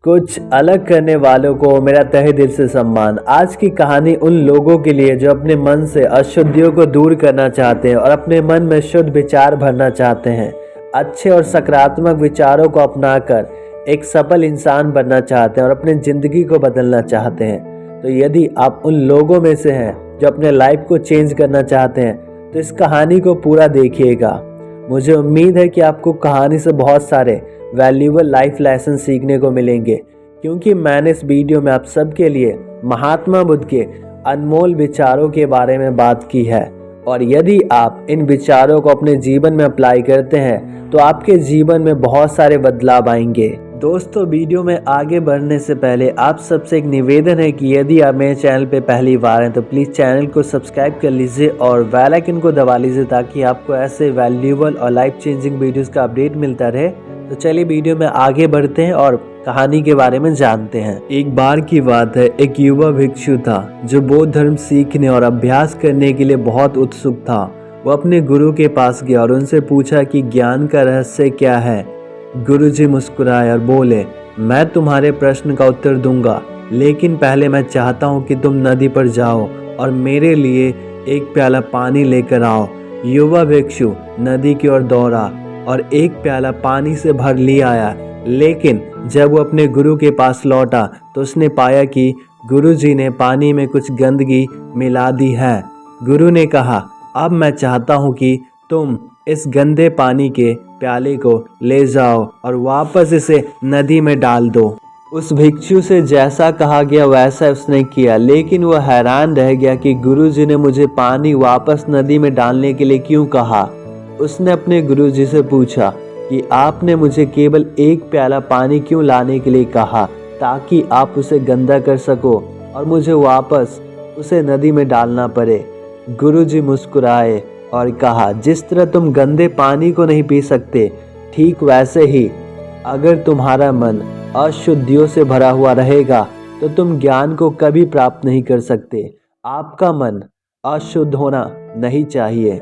कुछ अलग करने वालों को मेरा तहे दिल से सम्मान। आज की कहानी उन लोगों के लिए जो अपने मन से अशुद्धियों को दूर करना चाहते हैं और अपने मन में शुद्ध विचार भरना चाहते हैं। अच्छे और सकारात्मक विचारों को अपनाकर एक सफल इंसान बनना चाहते हैं और अपनी ज़िंदगी को बदलना चाहते हैं। तो यदि आप उन लोगों में से हैं जो अपने लाइफ को चेंज करना चाहते हैं तो इस कहानी को पूरा देखिएगा। मुझे उम्मीद है कि आपको कहानी से बहुत सारे वैल्यूएबल लाइफ लेसन सीखने को मिलेंगे, क्योंकि मैंने इस वीडियो में आप सबके लिए महात्मा बुद्ध के अनमोल विचारों के बारे में बात की है। और यदि आप इन विचारों को अपने जीवन में अप्लाई करते हैं तो आपके जीवन में बहुत सारे बदलाव आएंगे। दोस्तों, वीडियो में आगे बढ़ने से पहले आप सबसे एक निवेदन है कि यदि आप मेरे चैनल पे पहली बार हैं तो प्लीज़ चैनल को सब्सक्राइब कर लीजिए और बेल आइकन को दबा लीजिए ताकि आपको ऐसे वैल्यूएबल और लाइफ चेंजिंग वीडियोस का अपडेट मिलता रहे। तो चलिए वीडियो में आगे बढ़ते हैं और कहानी के बारे में जानते हैं। एक बार की बात है, एक युवा भिक्षु था जो बौद्ध धर्म सीखने और अभ्यास करने के लिए बहुत उत्सुक था। वो अपने गुरु के पास गया और उनसे पूछा कि ज्ञान का रहस्य क्या है। गुरुजी मुस्कुराए और बोले, मैं तुम्हारे प्रश्न का उत्तर दूंगा, लेकिन पहले मैं चाहता हूँ कि तुम नदी पर जाओ और मेरे लिए एक प्याला पानी लेकर आओ। युवा भिक्षु नदी की ओर दौड़ा और एक प्याला पानी से भर लिया आया, लेकिन जब वो अपने गुरु के पास लौटा तो उसने पाया कि गुरुजी ने पानी में कुछ गंदगी मिला दी है। गुरु ने कहा, अब मैं चाहता हूँ कि तुम इस गंदे पानी के प्याले को ले जाओ और वापस इसे नदी में डाल दो। उस भिक्षु से जैसा कहा गया वैसा उसने किया, लेकिन वह हैरान रह गया कि गुरुजी ने मुझे पानी वापस नदी में डालने के लिए क्यों कहा। उसने अपने गुरुजी से पूछा कि आपने मुझे केवल एक प्याला पानी क्यों लाने के लिए कहा, ताकि आप उसे गंदा कर सको और मुझे वापस उसे नदी में डालना पड़े। गुरुजी मुस्कुराए और कहा, जिस तरह तुम गंदे पानी को नहीं पी सकते, ठीक वैसे ही अगर तुम्हारा मन अशुद्धियों से भरा हुआ रहेगा तो तुम ज्ञान को कभी प्राप्त नहीं कर सकते। आपका मन अशुद्ध होना नहीं चाहिए,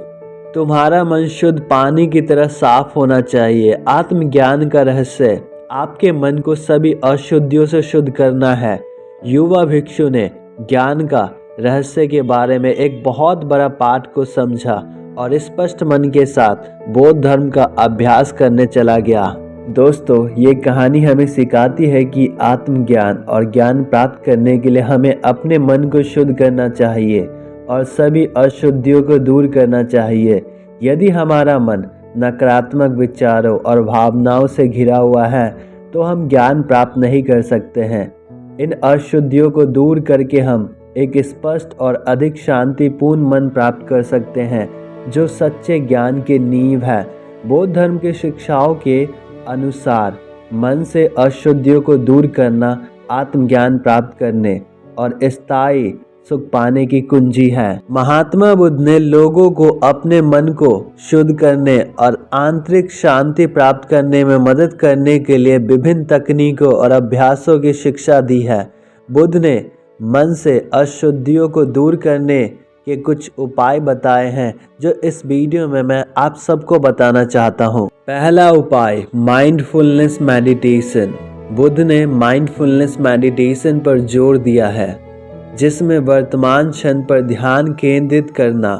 तुम्हारा मन शुद्ध पानी की तरह साफ होना चाहिए। आत्मज्ञान का रहस्य आपके मन को सभी अशुद्धियों से शुद्ध करना है। युवा भिक्षु ने ज्ञान का रहस्य के बारे में एक बहुत बड़ा पाठ को समझा और स्पष्ट मन के साथ बौद्ध धर्म का अभ्यास करने चला गया। दोस्तों, ये कहानी हमें सिखाती है कि आत्मज्ञान और ज्ञान प्राप्त करने के लिए हमें अपने मन को शुद्ध करना चाहिए और सभी अशुद्धियों को दूर करना चाहिए। यदि हमारा मन नकारात्मक विचारों और भावनाओं से घिरा हुआ है तो हम ज्ञान प्राप्त नहीं कर सकते हैं। इन अशुद्धियों को दूर करके हम एक स्पष्ट और अधिक शांतिपूर्ण मन प्राप्त कर सकते हैं, जो सच्चे ज्ञान की नींव है। बौद्ध धर्म की शिक्षाओं के अनुसार मन से अशुद्धियों को दूर करना आत्मज्ञान प्राप्त करने और स्थायी सुख पाने की कुंजी है। महात्मा बुद्ध ने लोगों को अपने मन को शुद्ध करने और आंतरिक शांति प्राप्त करने में मदद करने के लिए विभिन्न तकनीकों और अभ्यासों की शिक्षा दी है। बुद्ध ने मन से अशुद्धियों को दूर करने के कुछ उपाय बताए हैं, जो इस वीडियो में मैं आप सबको बताना चाहता हूँ। पहला उपाय, माइंडफुलनेस मेडिटेशन। बुद्ध ने माइंडफुलनेस मेडिटेशन पर जोर दिया है, जिसमें वर्तमान क्षण पर ध्यान केंद्रित करना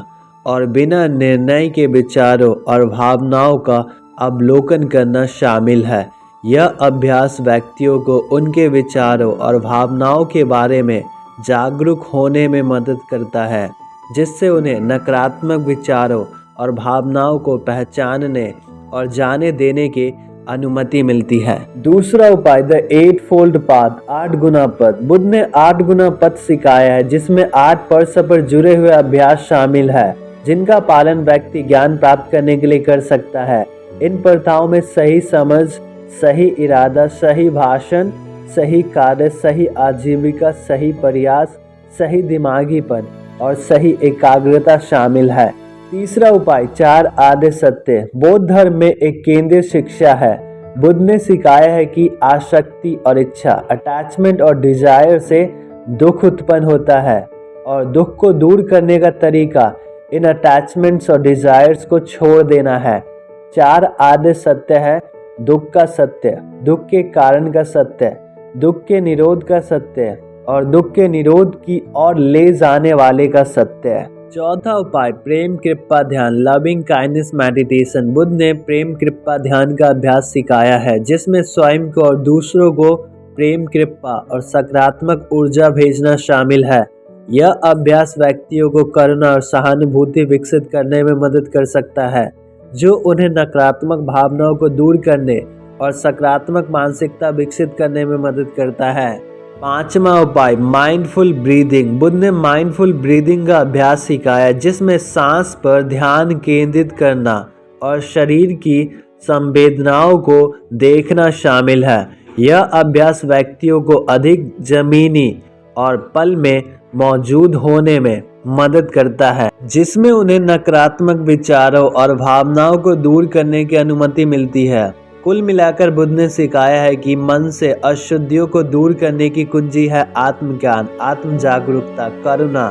और बिना निर्णय के विचारों और भावनाओं का अवलोकन करना शामिल है। यह अभ्यास व्यक्तियों को उनके विचारों और भावनाओं के बारे में जागरूक होने में मदद करता है, जिससे उन्हें नकारात्मक विचारों और भावनाओं को पहचानने और जाने देने की अनुमति मिलती है। दूसरा उपाय, द 8-fold पाथ, 8 गुना पथ। बुद्ध ने 8 गुना पथ सिखाया है, जिसमें 8 परस्पर जुड़े हुए अभ्यास शामिल है, जिनका पालन व्यक्ति ज्ञान प्राप्त करने के लिए कर सकता है। इन प्रथाओं में सही समझ, सही इरादा, सही भाषण, सही कार्य, सही आजीविका, सही प्रयास, सही दिमागीपन और सही एकाग्रता शामिल है। तीसरा उपाय, 4 आद्य सत्य। बौद्ध धर्म में एक केंद्रीय शिक्षा है। बुद्ध ने सिखाया है कि आसक्ति और इच्छा, अटैचमेंट और डिजायर से दुख उत्पन्न होता है और दुख को दूर करने का तरीका इन अटैचमेंट्स और डिजायर्स को छोड़ देना है। 4 आद्य सत्य है, दुख का सत्य, दुख के कारण का सत्य, दुख के निरोध का सत्य और दुख के निरोध की ओर ले जाने वाले का सत्य है। चौथा उपाय प्रेम कृपा ध्यान, लविंग काइंडनेस मेडिटेशन। बुद्ध ने प्रेम कृपा ध्यान का अभ्यास सिखाया है, जिसमें स्वयं को और दूसरों को प्रेम कृपा और सकारात्मक ऊर्जा भेजना शामिल है। यह अभ्यास व्यक्तियों को करुणा और सहानुभूति विकसित करने में मदद कर सकता है, जो उन्हें नकारात्मक भावनाओं को दूर करने और सकारात्मक मानसिकता विकसित करने में मदद करता है। पांचवा उपाय माइंडफुल ब्रीदिंग। बुद्ध ने माइंडफुल ब्रीदिंग का अभ्यास सिखाया, जिसमें सांस पर ध्यान केंद्रित करना और शरीर की संवेदनाओं को देखना शामिल है। यह अभ्यास व्यक्तियों को अधिक ज़मीनी और पल में मौजूद होने में मदद करता है, जिसमें उन्हें नकारात्मक विचारों और भावनाओं को दूर करने की अनुमति मिलती है। कुल मिलाकर बुद्ध ने सिखाया है कि मन से अशुद्धियों को दूर करने की कुंजी है आत्मज्ञान, आत्म जागरूकता, करुणा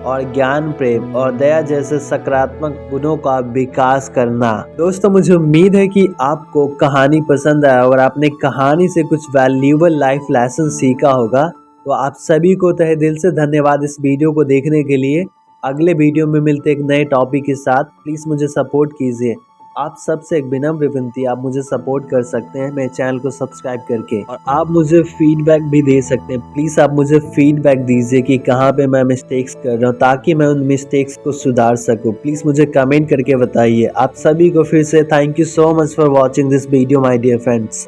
और ज्ञान, प्रेम और दया जैसे सकारात्मक गुणों का विकास करना। दोस्तों, मुझे उम्मीद है कि आपको कहानी पसंद आया और आपने कहानी से कुछ वैल्यूएबल लाइफ लेसन सीखा होगा। तो आप सभी को तहे दिल से धन्यवाद इस वीडियो को देखने के लिए। अगले वीडियो में मिलते एक नए टॉपिक के साथ। प्लीज़ मुझे सपोर्ट कीजिए। आप सबसे एक विनम्र विनती, आप मुझे सपोर्ट कर सकते हैं मेरे चैनल को सब्सक्राइब करके, और आप मुझे फीडबैक भी दे सकते हैं। प्लीज़ आप मुझे फीडबैक दीजिए कि कहाँ पे मैं मिस्टेक्स कर रहा हूँ, ताकि मैं उन मिस्टेक्स को सुधार सकूँ। प्लीज़ मुझे कमेंट करके बताइए। आप सभी को फिर से thank you so much for watching this video my dear friends.